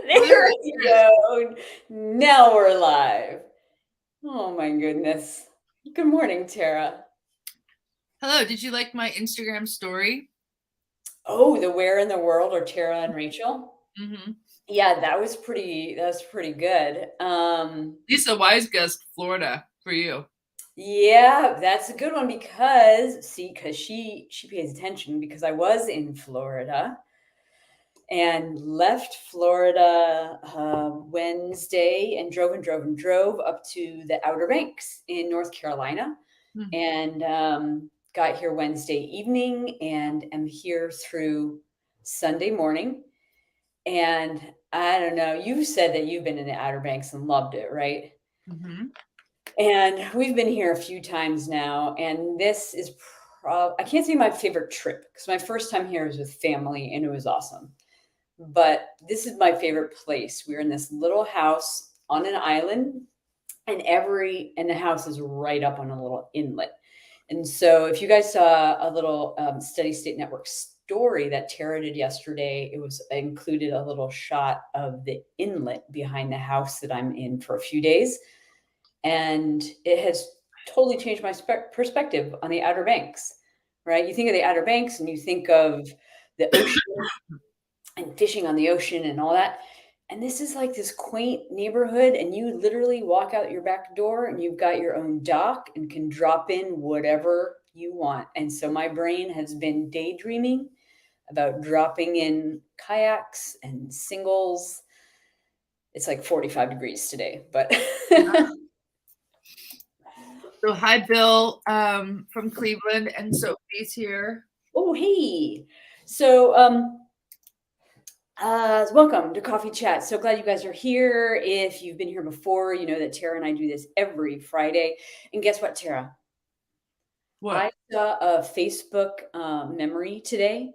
There you go. Now we're live. Oh my goodness. Good morning, Tara. Hello, did you like my Instagram story? Oh, the Where in the World are Tara and Rachel? Mm-hmm. Yeah, that was pretty good. Lisa Wise guest, Florida, for you. Yeah, that's a good one because she pays attention because I was in Florida and left Florida Wednesday and drove up to the Outer Banks in North Carolina Hmm. and got here Wednesday evening and am here through Sunday morning. And I don't know, you said that you've been in the Outer Banks and loved it, right? Mm-hmm. And we've been here a few times now, and this is I can't say my favorite trip because my first time here was with family and it was awesome. But this is my favorite place. We're in this little house on an island, and the house is right up on a little inlet. And so, if you guys saw a little Steady State Network story that Tara did yesterday, it was included a little shot of the inlet behind the house that I'm in for a few days, and it has totally changed my perspective on the Outer Banks. Right? You think of the Outer Banks, and you think of the ocean and fishing on the ocean and all that. And this is like this quaint neighborhood, and you literally walk out your back door and you've got your own dock and can drop in whatever you want. And so my brain has been daydreaming about dropping in kayaks and singles. It's like 45 degrees today, but So hi, Bill, from Cleveland, and Sophie's here. oh, hey. So, welcome to Coffee Chat. So glad you guys are here. If you've been here before, you know that Tara and I do this every Friday. And guess what, Tara? What? I saw a Facebook memory today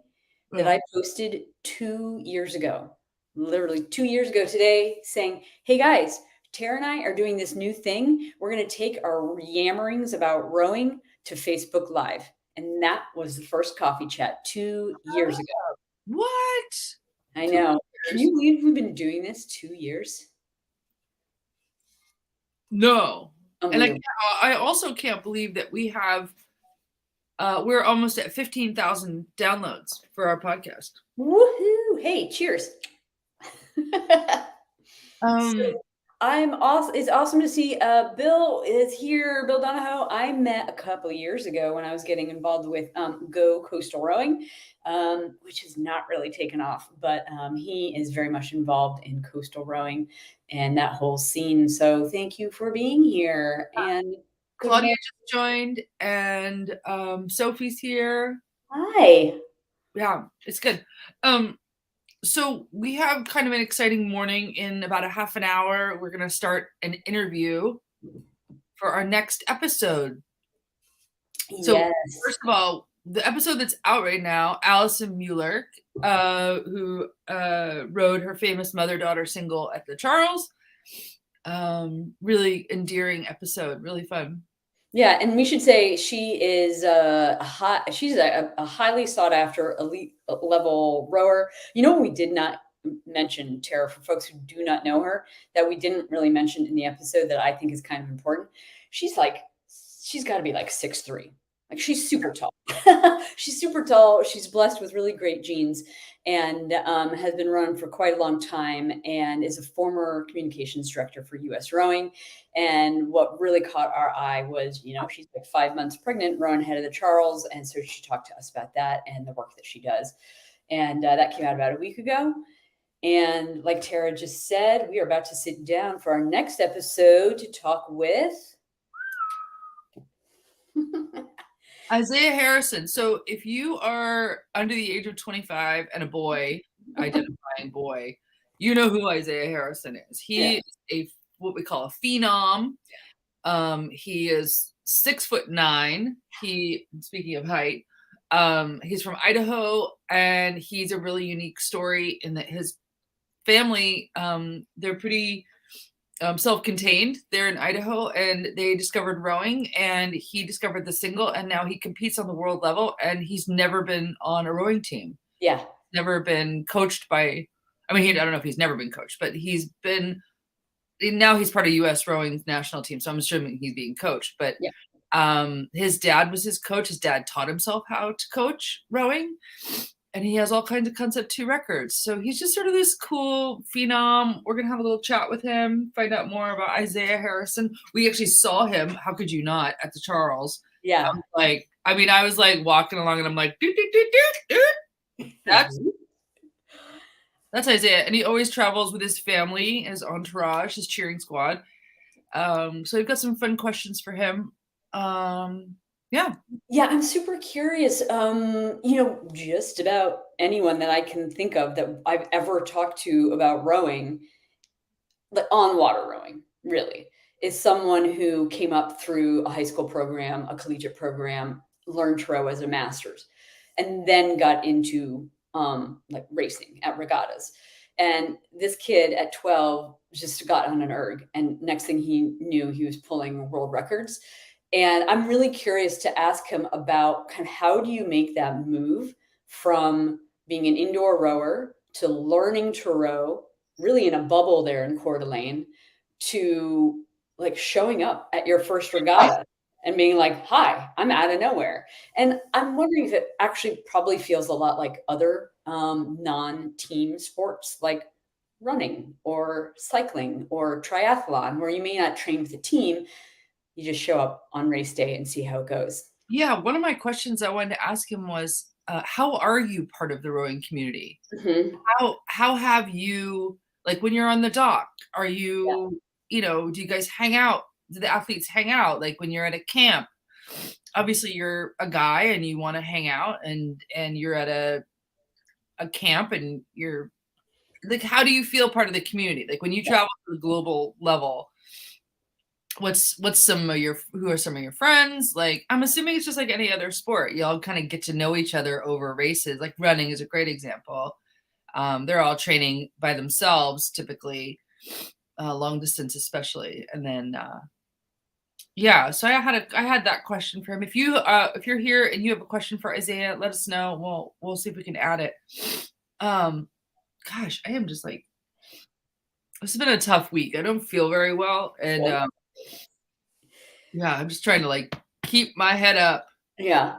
that Oh. I posted 2 years ago, literally 2 years ago today, saying, hey guys, Tara and I are doing this new thing. We're going to take our yammerings about rowing to Facebook Live. And that was the first coffee chat 2 years ago. What? I 2 know. Can years? you believe we've been doing this 2 years? No. And Unbelievable. I also can't believe that we're almost at 15,000 downloads for our podcast. Woohoo! Hey, cheers. Um, So I'm awesome. It's awesome to see Bill is here. Bill Donahoe. I met a couple of years ago when I was getting involved with Go Coastal Rowing, which has not really taken off, but he is very much involved in coastal rowing and that whole scene. So thank you for being here and good Claudia morning. just joined, and Sophie's here. Hi. Yeah, it's good. Um, So we have kind of an exciting morning. In about a half an hour, we're going to start an interview for our next episode. So Yes. first of all, the episode that's out right now, Allison Mueller, who rode her famous mother-daughter single at the Charles. Really endearing episode, really fun. Yeah, and we should say she is she's a highly sought after elite level rower. You know, we did not mention Tara for folks who do not know her that we didn't really mention in the episode that I think is kind of important. She's like she's got to be like 6'3". Like she's super tall. She's super tall. She's blessed with really great genes and has been running for quite a long time and is a former communications director for USRowing. And what really caught our eye was, you know, she's like 5 months pregnant, rowing ahead of the Charles. And so she talked to us about that and the work that she does. And that came out about a week ago. And like Tara just said, we are about to sit down for our next episode to talk with Isaiah Harrison. So if you are under the age of 25 and a boy, identifying boy, you know who Isaiah Harrison is. yeah. He is a what we call a phenom. He is 6'9". Speaking of height, he's from Idaho, and he's a really unique story in that his family, they're pretty self-contained. They're in Idaho, and they discovered rowing, and he discovered the single, and now he competes on the world level, and he's never been on a rowing team, Yeah. never been coached by I mean, I don't know if he's never been coached, but now he's part of US rowing national team. So I'm assuming he's being coached, but Yeah. his dad was his coach. His dad taught himself how to coach rowing, and he has all kinds of Concept 2 records. So he's just sort of this cool phenom. We're gonna have a little chat with him, find out more about Isaiah Harrison. We actually saw him. How could you not at the Charles? Yeah. I was like walking along, and I'm like, doot, doot, doot, doot, doot. That's Isaiah, and he always travels with his family, his entourage, his cheering squad. So we've got some fun questions for him. Yeah. Yeah, I'm super curious. Just about anyone that I can think of that I've ever talked to about rowing, like on water rowing, really, is someone who came up through a high school program, a collegiate program, learned to row as a master's, and then got into like racing at regattas. And this kid at 12 just got on an erg, and next thing he knew, he was pulling world records. And I'm really curious to ask him about kind of how do you make that move from being an indoor rower to learning to row, really in a bubble there in Coeur d'Alene, to like showing up at your first regatta and being like, hi, I'm out of nowhere. And I'm wondering if it actually probably feels a lot like other non-team sports like running or cycling or triathlon, where you may not train with a team, you just show up on race day and see how it goes. Yeah. One of my questions I wanted to ask him was, how are you part of the rowing community? Mhm. How have you, like when you're on the dock, are Yeah. you, do you guys hang out? Do the athletes hang out? Like when you're at a camp? Obviously you're a guy and you want to hang out, and you're at a camp, and you're like, how do you feel part of the community? Like when you travel to the global level, what's some of your who are some of your friends? Like, I'm assuming it's just like any other sport. You all kind of get to know each other over races. Like running is a great example. They're all training by themselves typically, long distance especially. And then yeah, so I had that question for him. If you're here and you have a question for Isaiah, let us know. We'll see if we can add it. Um, Gosh, I am just like, it's been a tough week. I don't feel very well, and Sure. yeah, I'm just trying to like keep my head up. Yeah.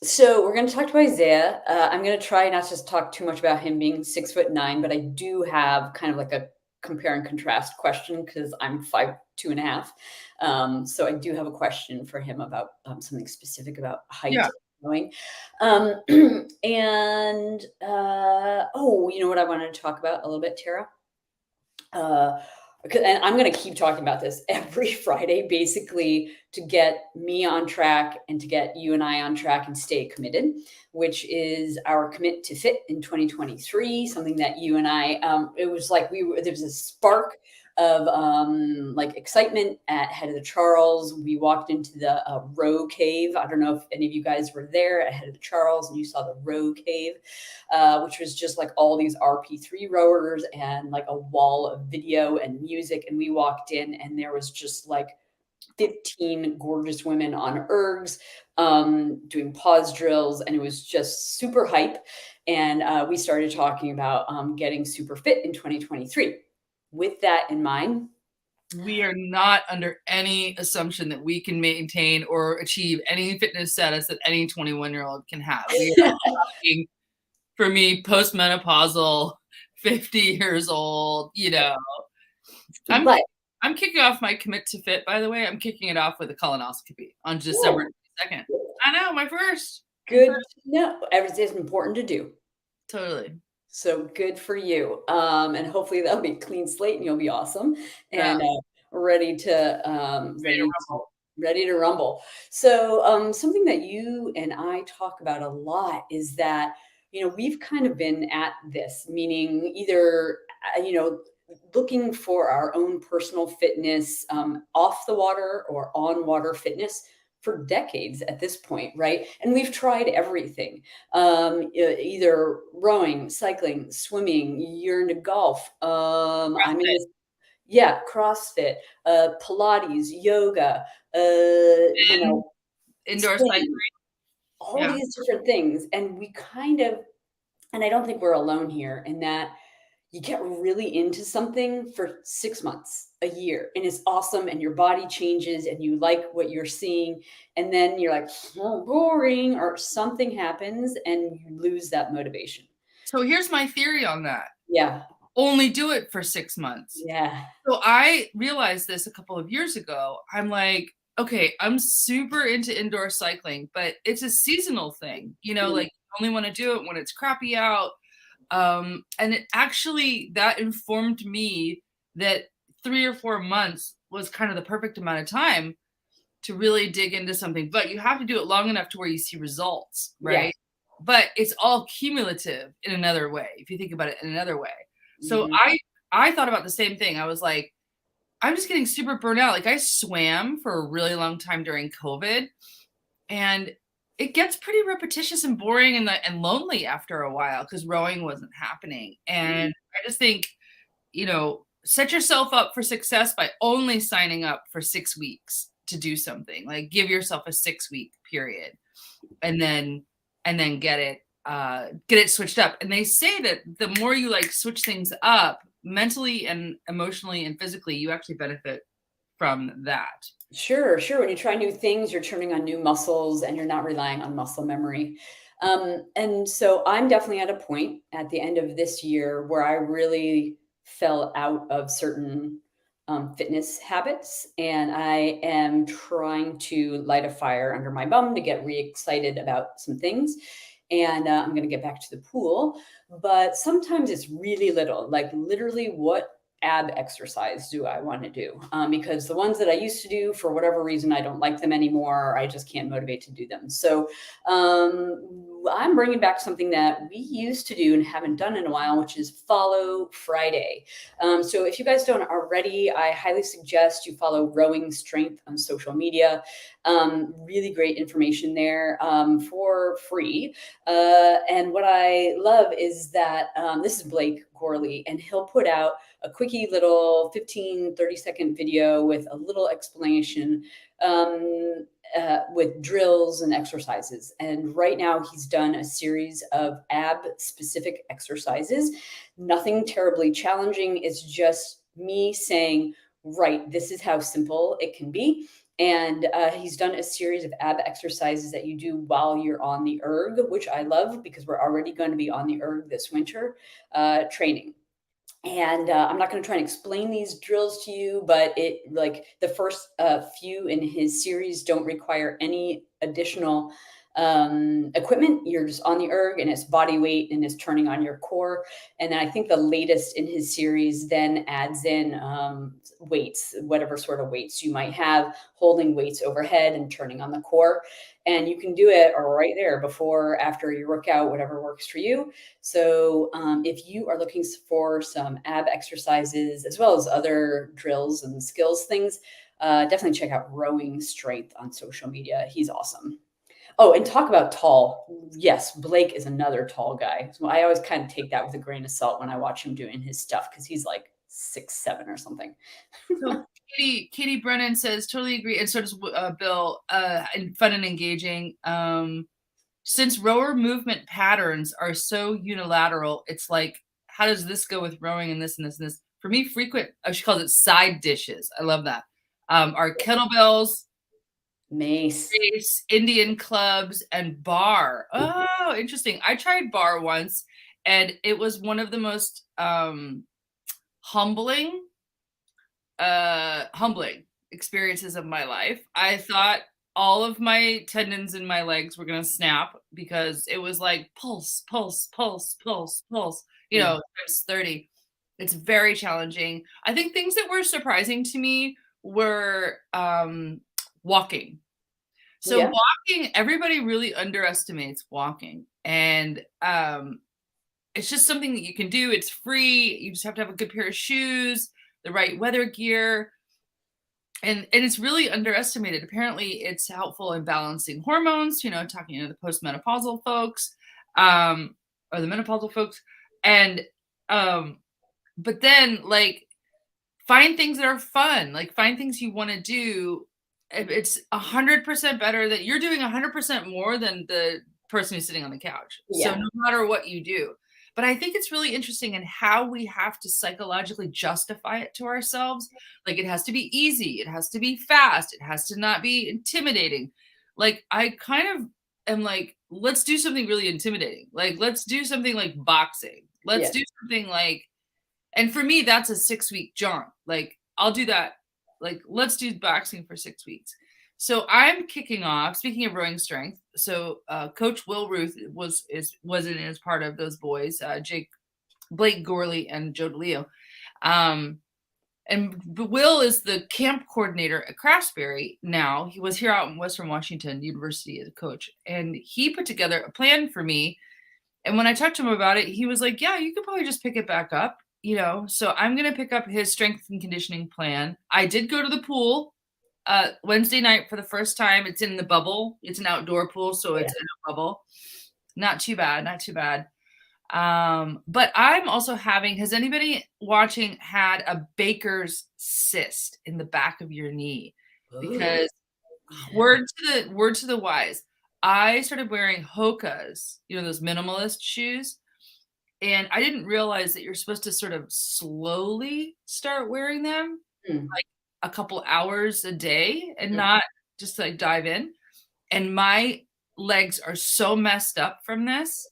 So we're going to talk to Isaiah. I'm going to try not to just talk too much about him being 6'9", but I do have kind of like a compare and contrast question because I'm 5'2.5". So I do have a question for him about something specific about height. Yeah, Going. And you know what I wanted to talk about a little bit, Tara? Uh, and I'm going to keep talking about this every Friday, basically, to get me on track and to get you and I on track and stay committed, which is our commit to fit in 2023. Something that you and I, it was like there was a spark of like excitement at Head of the Charles. We walked into the row cave. I don't know if any of you guys were there at Head of the Charles and you saw the row cave, which was just like all these RP3 rowers and like a wall of video and music. And we walked in and there was just like 15 gorgeous women on ergs doing pause drills, and it was just super hype. And we started talking about getting super fit in 2023. With that in mind, we are not under any assumption that we can maintain or achieve any fitness status that any 21-year-old can have. We are talking, for me, postmenopausal, 50 years old, I'm but I'm kicking off my commit to fit, by the way. I'm kicking it off with a colonoscopy on December 2nd. I know, my first. good to know. Everything's important to do. Totally. So good for you. And hopefully that'll be a clean slate and you'll be awesome Yeah. and ready to ready to rumble. So something that you and I talk about a lot is that, we've kind of been at this, meaning either, looking for our own personal fitness off the water or on water fitness for decades at this point, right? And we've tried everything, either rowing, cycling, swimming. You're into golf. I'm CrossFit, into, yeah, CrossFit, Pilates, yoga, indoor cycling. spin, all Yeah. these different things. And we kind of And I don't think we're alone here in that you get really into something for 6 months, a year, and it's awesome, and your body changes, and you like what you're seeing, and then you're like, oh, boring, or something happens, and you lose that motivation. So here's my theory on that. Yeah, Only do it for 6 months. yeah, So I realized this a couple of years ago. I'm like, okay, I'm super into indoor cycling, but it's a seasonal thing. mm, Like you only want to do it when it's crappy out. And it actually that informed me that 3 or 4 months was kind of the perfect amount of time to really dig into something. But you have to do it long enough to where you see results, yeah, right? But it's all cumulative in another way, if you think about it in another way. So hmm, I thought about the same thing. I was like, I'm just getting super burnt out. Like I swam for a really long time during COVID, and it gets pretty repetitious and boring and lonely after a while because rowing wasn't happening. mm, And I just think, set yourself up for success by only signing up for 6 weeks to do something. Like give yourself a 6 week period and then get it switched up. And they say that the more you like switch things up mentally and emotionally and physically, you actually benefit from that. sure, sure. When you try new things, you're turning on new muscles, and you're not relying on muscle memory. And so I'm definitely at a point at the end of this year where I really fell out of certain fitness habits, and I am trying to light a fire under my bum to get re-excited about some things. And I'm going to get back to the pool, but sometimes it's really little, like literally what ab exercise do I want to do? Because the ones that I used to do, for whatever reason, I don't like them anymore. Or I just can't motivate to do them. So I'm bringing back something that we used to do and haven't done in a while, which is Follow Friday. So if you guys don't already, I highly suggest you follow Rowing Strength on social media. Really great information there for free. And what I love is that this is Blake Gorley, and he'll put out a quickie little 15-30 second video with a little explanation with drills and exercises. And right now he's done a series of ab specific exercises. Nothing terribly challenging. It's just me saying, right, this is how simple it can be. And he's done a series of ab exercises that you do while you're on the erg, which I love because we're already going to be on the erg this winter training. And I'm not going to try and explain these drills to you, but it like the first few in his series don't require any additional equipment. You're just on the erg, and it's body weight, and it's turning on your core. And then I think the latest in his series then adds in weights, whatever sort of weights you might have, holding weights overhead and turning on the core. And you can do it right there before, after your workout, whatever works for you. So if you are looking for some ab exercises as well as other drills and skills things, definitely check out Rowing Strength on social media. He's awesome. Oh, and talk about tall. Yes, Blake is another tall guy. So I always kind of take that with a grain of salt when I watch him doing his stuff because he's like 6'7" or something. So Katie Brennan says totally agree, and so does Bill. And fun and engaging. Since rower movement patterns are so unilateral, it's like, how does this go with rowing and this and this and this? For me, frequent. She calls it side dishes. I love that. Are kettlebells, Mace. bass, Indian clubs, and bar. Oh, interesting. I tried bar once, and it was one of the most humbling humbling experiences of my life. I thought all of my tendons in my legs were going to snap because it was like pulse, pulse, pulse, pulse, pulse, Yeah. times 30. It's very challenging. I think things that were surprising to me were walking. So Yeah. walking, everybody really underestimates walking. And it's just something that you can do. It's free. You just have to have a good pair of shoes, the right weather gear. And it's really underestimated. Apparently, it's helpful in balancing hormones, talking to the postmenopausal folks, or the menopausal folks. And but then like find things that are fun, like find things you want to do. It's 100% better that you're doing 100% more than the person who's sitting on the couch. So Yeah. no matter what you do. But I think it's really interesting in how we have to psychologically justify it to ourselves. Like it has to be easy, it has to be fast, it has to not be intimidating. Like I kind of am like, let's do something really intimidating. Like let's do something like boxing. Let's Yeah. do something like, and for me, that's a 6-week jaunt. Like I'll do that. Like let's do boxing for 6 weeks. So I'm kicking off. Speaking of rowing strength, so Coach Will Ruth was part of those boys, Blake Gorley, and Joe DeLeo. And Will is the camp coordinator at Craftsberry now. He was here out in Western Washington University as a coach, and he put together a plan for me. And when I talked to him about it, he was like, "Yeah, you could probably just pick it back up, you know." So I'm gonna pick up his strength and conditioning plan. I did go to the pool Wednesday night for the first time. It's in the bubble. It's an outdoor pool, so it's in a bubble. Not too bad, not too bad. But I'm also having, has anybody watching had a baker's cyst in the back of your knee? Because word to the wise, I started wearing Hoka's, you know, those minimalist shoes. And I didn't realize that you're supposed to sort of slowly start wearing them, like a couple hours a day and not just like dive in. And my legs are so messed up from this.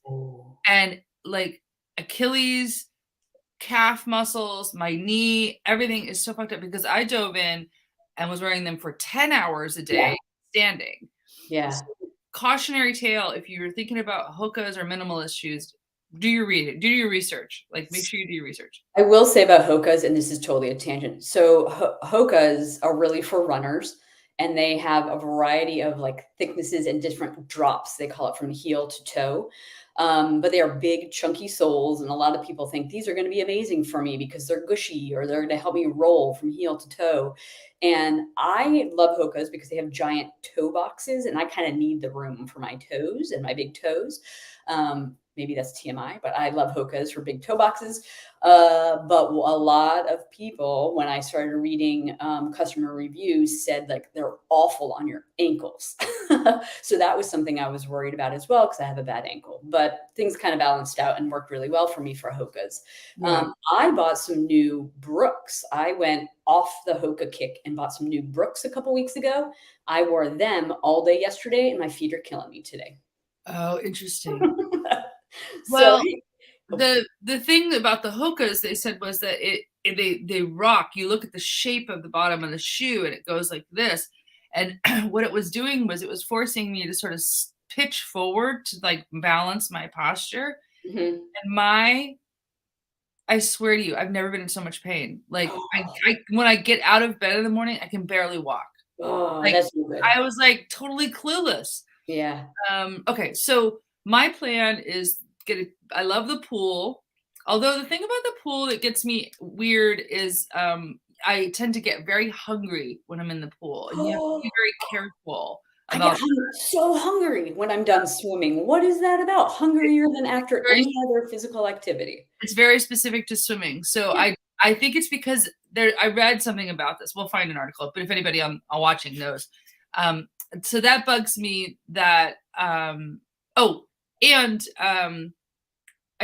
And like Achilles, calf muscles, my knee, everything is so fucked up because I dove in and was wearing them for 10 hours a day standing. Yeah. So, cautionary tale, if you're thinking about Hoka's or minimalist shoes, do your reading, do your research. Like make sure you do your research. I will say about Hoka's, and this is totally a tangent. So Hoka's are really for runners, and they have a variety of like thicknesses and different drops. They call it from heel to toe. But they are big, chunky soles, and a lot of people think these are going to be amazing for me because they're gushy or they're going to help me roll from heel to toe. And I love Hoka's because they have giant toe boxes, and I kind of need the room for my toes and my big toes. Maybe that's TMI, but I love Hoka's for big toe boxes. But a lot of people, when I started reading customer reviews, said like they're awful on your ankles. So that was something I was worried about as well because I have a bad ankle. But things kind of balanced out and worked really well for me for Hoka's. Yeah. I bought some new Brooks. I went off the Hoka kick and bought some new Brooks a couple weeks ago. I wore them all day yesterday, and my feet are killing me today. Oh, interesting. So Well, the thing about the Hoka's they said was that they rock. You look at the shape of the bottom of the shoe and it goes like this. And what it was doing was it was forcing me to sort of pitch forward to like balance my posture. And I swear to you, I've never been in so much pain. Like I when I get out of bed in the morning, I can barely walk. Like that's no good. I was like totally clueless. Yeah. Okay, so my plan is I love the pool. Although the thing about the pool that gets me weird is I tend to get very hungry when I'm in the pool, and you have to be very careful I get about so hungry when I'm done swimming. What is that about? Hungrier than after any other physical activity. it's very specific to swimming. So Yeah. I think it's because I read something about this. We'll find an article, but if anybody on watching knows. So that bugs me that I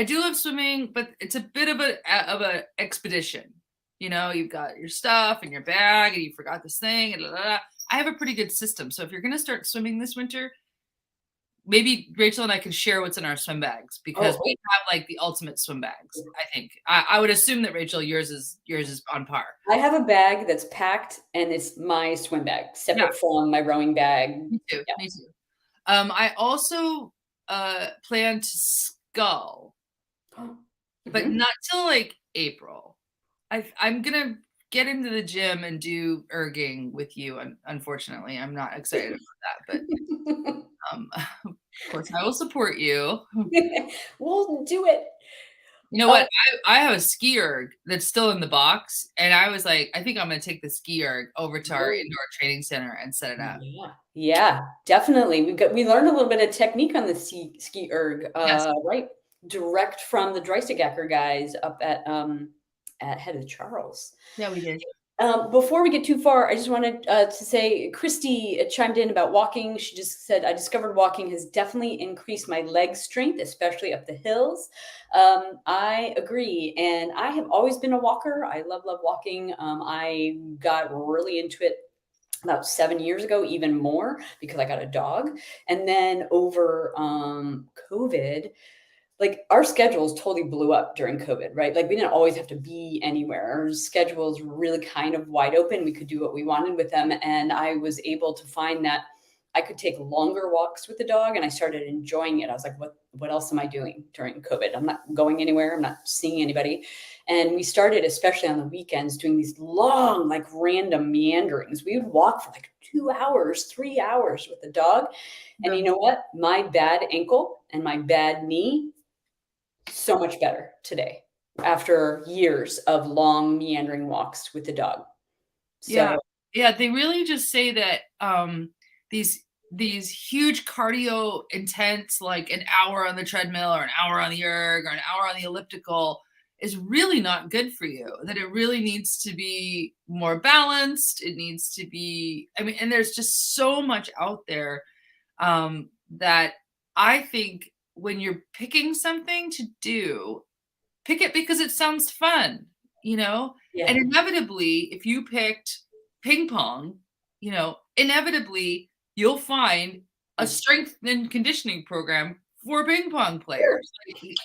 do love swimming, but it's a bit of a expedition. You know, you've got your stuff in your bag and you forgot this thing and blah, blah, blah. I have a pretty good system. So if you're going to start swimming this winter, maybe Rachel and I can share what's in our swim bags because we have like the ultimate swim bags. I think I would assume that Rachel, yours is on par. I have a bag that's packed and it's my swim bag, separate from my rowing bag. Me too. Yeah. Me too. I also plan to scull, but not till like April. I'm gonna get into the gym and do erging with you. And unfortunately, I'm not excited about that, but of course, I will support you. We'll do it. You know what? I have a ski erg that's still in the box, and I was like, I think I'm gonna take the ski erg over to our indoor training center and set it up. Yeah, definitely. We learned a little bit of technique on the ski erg, right? Direct from the Dreistigacker guys up at Head of Charles. Yeah, we did. Before we get too far, I just wanted to say Christy chimed in about walking. She just said, I discovered walking has definitely increased my leg strength, especially up the hills. I agree. And I have always been a walker. I love, love walking. I got really into it about 7 years ago, even more because I got a dog. And then over COVID, like our schedules totally blew up during COVID, right? Like we didn't always have to be anywhere. Our schedules were really kind of wide open. We could do what we wanted with them. And I was able to find that I could take longer walks with the dog and I started enjoying it. I was like, what else am I doing during COVID? I'm not going anywhere. I'm not seeing anybody. And we started, especially on the weekends, doing these long, like random meanderings. We would walk for like 2 hours, 3 hours with the dog. And you know what? My bad ankle and my bad knee so much better today after years of long meandering walks with the dog. Yeah. So Yeah, they really just say that these huge cardio intense, like an hour on the treadmill or an hour on the erg or an hour on the elliptical is really not good for you. That it really needs to be more balanced. It needs to be, I mean, and there's just so much out there that I think when you're picking something to do, pick it because it sounds fun, you know? yeah, And inevitably, if you picked ping pong, inevitably you'll find a yeah, strength and conditioning program for ping pong sure. players.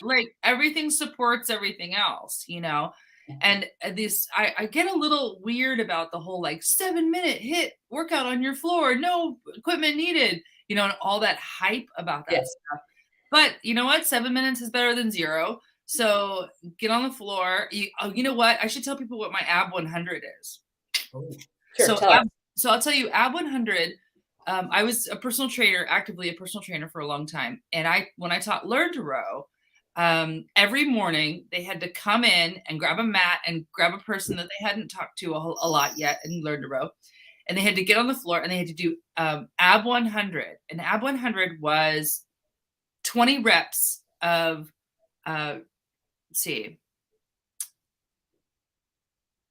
Like everything supports everything else, you know? Yeah, And this, I get a little weird about the whole like 7 minute hit workout on your floor, no equipment needed, and all that hype about that yes. stuff. But you know what? 7 minutes is better than zero. So get on the floor. You know what? I should tell people what my AB 100 is. Oh, sure. So, Tell us. so I'll tell you, AB 100. I was a personal trainer, actively a personal trainer for a long time, and when I taught Learn to Row, every morning they had to come in and grab a mat and grab a person that they hadn't talked to a lot yet and Learn to Row, and they had to get on the floor and they had to do AB 100. And AB 100 was 20 reps of let's see,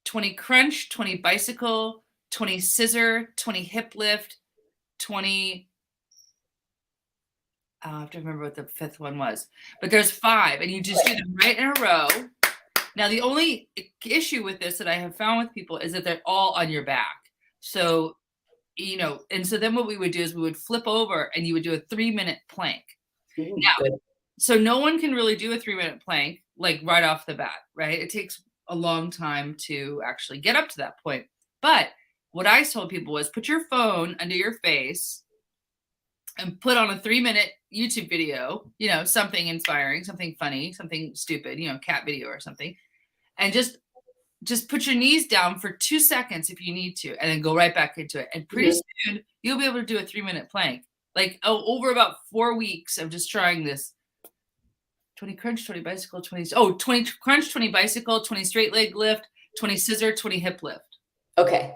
20 crunch, 20 bicycle, 20 scissor, 20 hip lift, 20 I have to remember what the fifth one was, but there's 5 and you just do them right in a row. Now the only issue with this that I have found with people is that they're all on your back. So, and so then what we would do is we would flip over and you would do a 3-minute plank. Ooh, Now, good. so no one can really do a 3-minute plank like right off the bat, right? It takes a long time to actually get up to that point. But what I told people was put your phone under your face and put on a 3-minute YouTube video, something inspiring, something funny, something stupid, cat video or something. And just put your knees down for 2 seconds if you need to, and then go right back into it. And pretty soon you'll be able to do a 3-minute plank. Like over about 4 weeks of just trying this. 20 crunch, 20 bicycle, 20 crunch, 20 bicycle, 20 straight leg lift, 20 scissor, 20 hip lift. Okay.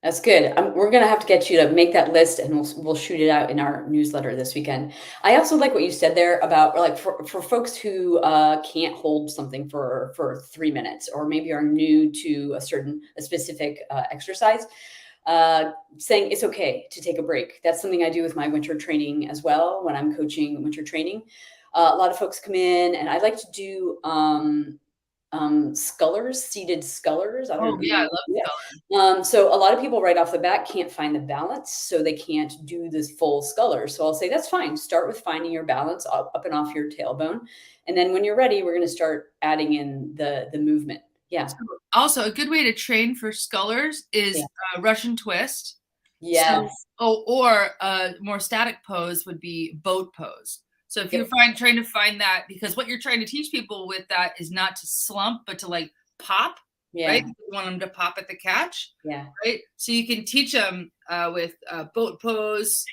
That's good. We're going to have to get you to make that list and we'll shoot it out in our newsletter this weekend. I also like what you said there about like for folks who can't hold something for 3 minutes or maybe are new to a specific exercise, saying it's okay to take a break. That's something I do with my winter training as well when I'm coaching winter training. A lot of folks come in and I like to do scullers, seated scullers. I don't Oh know. yeah, I love sculler. So a lot of people right off the bat can't find the balance, so they can't do this full sculler. So I'll say that's fine. Start with finding your balance up and off your tailbone, and then when you're ready, we're going to start adding in the movement. Yeah. So also, a good way to train for scullers is Yeah. Russian twist. Yes. So, or a more static pose would be boat pose. So if you're trying to find that, because what you're trying to teach people with that is not to slump, but to like pop, Yeah. right? You want them to pop at the catch, Yeah. right? So you can teach them with boat pose.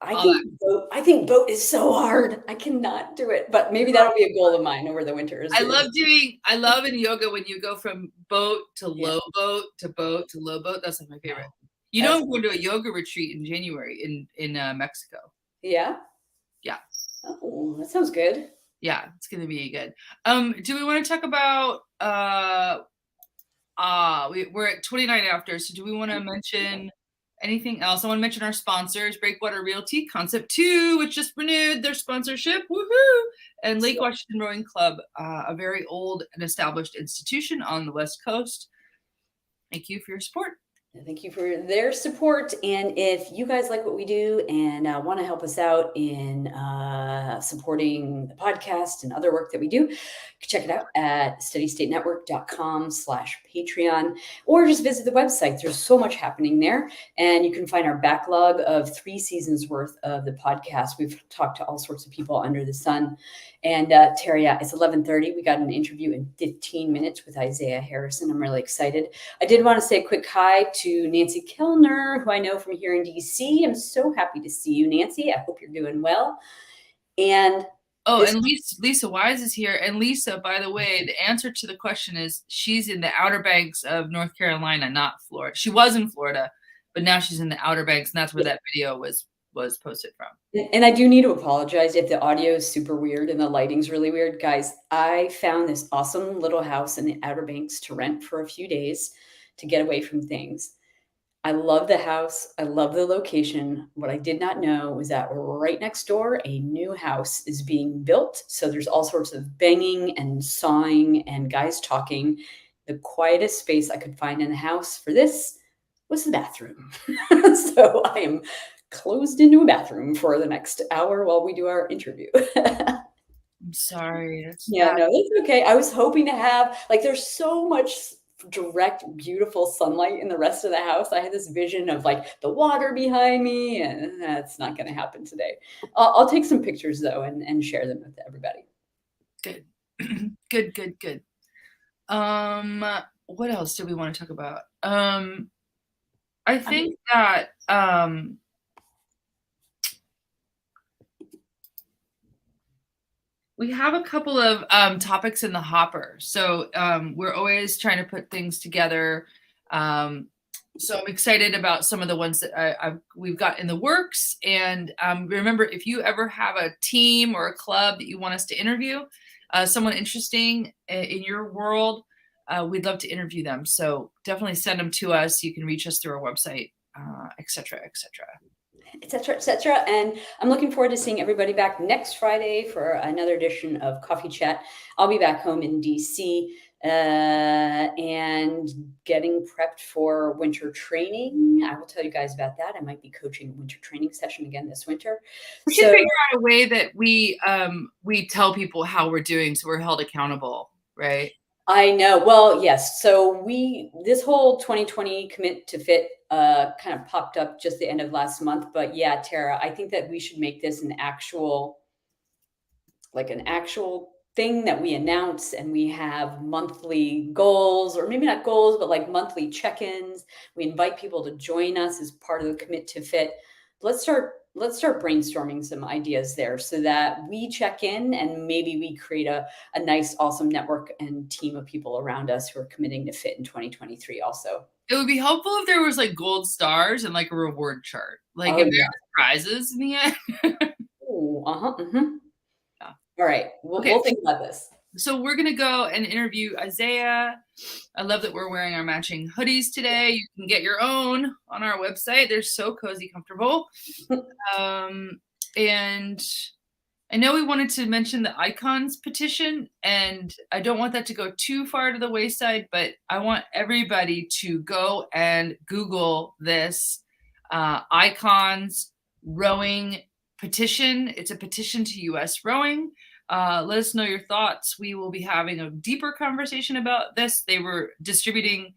I think boat is so hard. I cannot do it, but maybe that'll be a goal of mine over the winter. I love in yoga when you go from boat to low boat to boat to low boat. That's like my favorite. I'm going to a yoga retreat in January in Mexico. Yeah. Yeah. Oh, that sounds good. Yeah, it's going to be good. Do we want to talk about we're at 29 after. So do we want to mention anything else? I want to mention our sponsors, Breakwater Realty, Concept 2, which just renewed their sponsorship. Woohoo! And Lake Washington Rowing Club, a very old and established institution on the West Coast. Thank you for your support. Thank you for their support. And if you guys like what we do and want to help us out in supporting the podcast and other work that we do, check it out at steadystatenetwork.com/Patreon, or just visit the website. There's so much happening there. And you can find our backlog of 3 seasons worth of the podcast. We've talked to all sorts of people under the sun. And Terry, it's 11:30. We got an interview in 15 minutes with Isaiah Harrison. I'm really excited. I did want to say a quick hi to Nancy Kellner, who I know from here in DC. I'm so happy to see you, Nancy. I hope you're doing well. And and Lisa Wise is here. And Lisa, by the way, the answer to the question is she's in the Outer Banks of North Carolina, not Florida. She was in Florida, but now she's in the Outer Banks, and that's where that video was posted from. And I do need to apologize if the audio is super weird and the lighting's really weird. Guys, I found this awesome little house in the Outer Banks to rent for a few days to get away from things. I love the house. I love the location. What I did not know was that right next door, a new house is being built. So there's all sorts of banging and sawing and guys talking. The quietest space I could find in the house for this was the bathroom. So I am closed into a bathroom for the next hour while we do our interview. I'm sorry. No, it's okay. I was hoping to have, there's so much direct, beautiful sunlight in the rest of the house. I had this vision of the water behind me, and that's not going to happen today. I'll take some pictures though and share them with everybody. Good. Good. What else do we want to talk about? I think that we have a couple of topics in the hopper. So we're always trying to put things together. So I'm excited about some of the ones that we've got in the works. And remember, if you ever have a team or a club that you want us to interview, someone interesting in your world, we'd love to interview them. So definitely send them to us. You can reach us through our website, et cetera, et cetera. Et cetera, et cetera. And I'm looking forward to seeing everybody back next Friday for another edition of Coffee Chat. I'll be back home in DC and getting prepped for winter training. I will tell you guys about that. I might be coaching a winter training session again this winter. We should figure out a way that we tell people how we're doing so we're held accountable, right? I know. Well, yes. So this whole 2020 commit to fit kind of popped up just the end of last month. But yeah, Tara, I think that we should make this an actual thing that we announce, and we have monthly goals, or maybe not goals, but monthly check-ins. We invite people to join us as part of the commit to fit. Let's start brainstorming some ideas there so that we check in and maybe we create a nice, awesome network and team of people around us who are committing to fit in 2023 also. It would be helpful if there was gold stars and a reward chart. If there were prizes in the end. Ooh, yeah. All right. We'll think about this. So we're going to go and interview Isaiah. I love that we're wearing our matching hoodies today. You can get your own on our website. They're so cozy, comfortable. And I know we wanted to mention the icons petition, and I don't want that to go too far to the wayside, but I want everybody to go and Google this icons rowing petition. It's a petition to USRowing. Let us know your thoughts. We will be having a deeper conversation about this. They were distributing,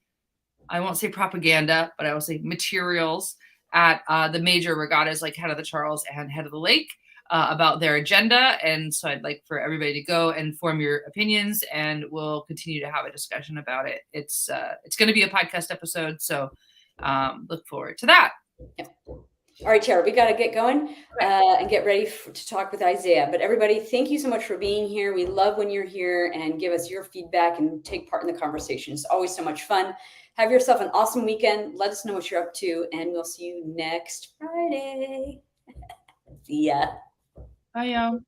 I won't say propaganda, but I will say materials at the major regattas like Head of the Charles and Head of the Lake about their agenda. And so I'd like for everybody to go and form your opinions, and we'll continue to have a discussion about it. It's going to be a podcast episode, so look forward to that. Yep. All right, Tara, we got to get going and get ready to talk with Isaiah. But everybody, thank you so much for being here. We love when you're here and give us your feedback and take part in the conversation. It's always so much fun. Have yourself an awesome weekend. Let us know what you're up to, and we'll see you next Friday. See ya. Bye, y'all.